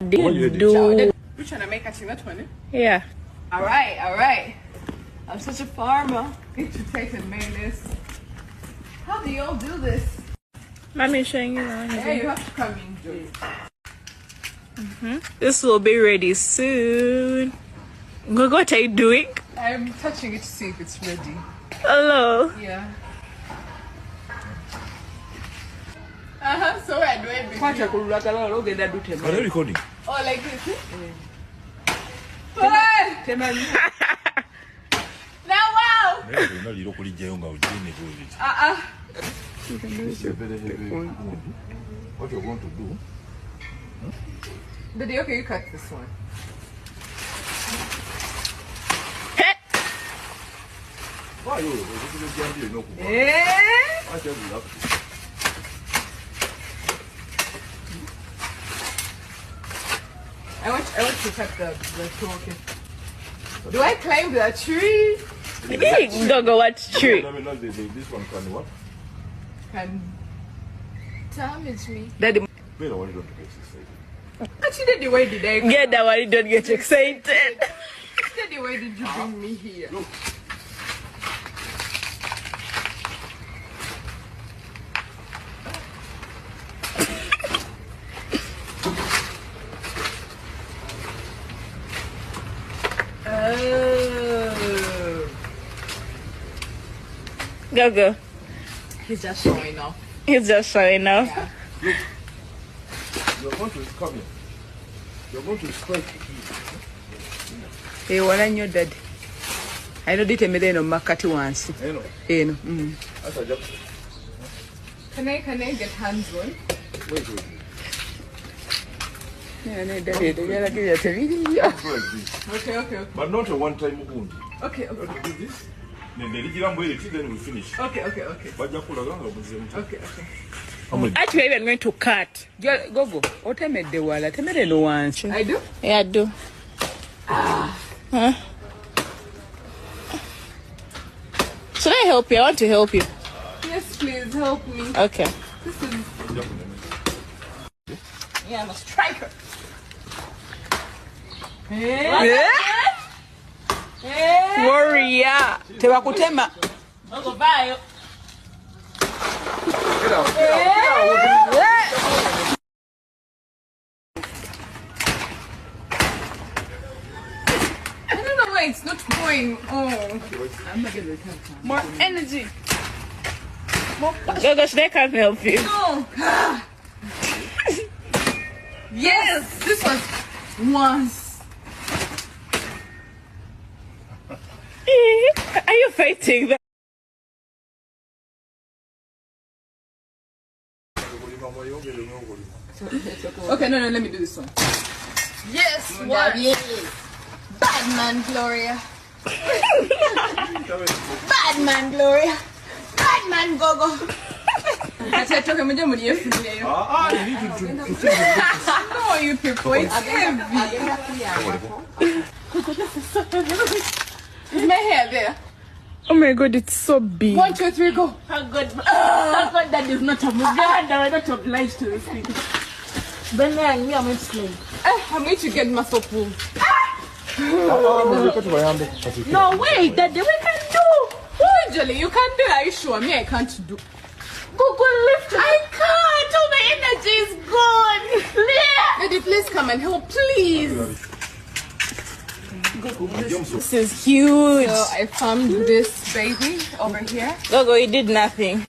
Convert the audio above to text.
Did do. We're trying to make us in that one. Yeah. All right. I'm such a farmer. Get your taste and mayonnaise. How do y'all do this? Mommy showing you around. Yeah, you have to come in, Joe. This will be ready soon. Go, what are you doing? I'm touching it to see if it's ready. Hello. Yeah. So we're doing it. Are you recording? Oh, like this? Now, wow! What you're going to do? Daddy, okay, you cut this one. Why you? I want to cut the tree. Okay. Do I climb the tree? Go watch tree. This one can what? Can damage me. Daddy, Wait, I want you to get excited. Actually, the way did I get that one. Don't get excited. Daddy, why did you bring me here? Look. Go. He's just showing off. He's just showing off. Yeah. Look. You're going to come here. You're going to spread. Hey, what are you, Dad? I know this is no market once. Hey, no. Can I get hands on? Wait. Yeah, Okay. But not a one-time wound. Okay. Do this. Then we finish. Okay. Okay. Actually, we're going to cut. Go. What time is the wall? Tell me no once. I do? Yeah, I do. Huh? Should I help you? I want to help you. Yes, please help me. Okay. This is. Yeah, I'm a striker. Warrior. Tewakutema. Bye. Get out. I don't know why it's not going. Oh. More energy. Go, they can't help you. No. Yes, this was once. Are you fighting them? Okay, no, let me do this one. Yes, what? Bad man, Gloria. Bad man, Gloria. Bad man, Gogo. I said, talking about you. You need to No, you people, it's heavy. Is my hair there? Oh my God, it's so big. 1, 2, 3, go. How good that is not a Muganda. We're not obliged to this thing. Then me, I'm explaining. I'm going to get muscle pull. No, wait, that we can do. Usually, you can do it. Are you sure? Me, I can't do. Google lift. I can't. All my energy is gone. Daddy, please come and help, please. This is huge. So I found this baby over here. Gogo, he did nothing.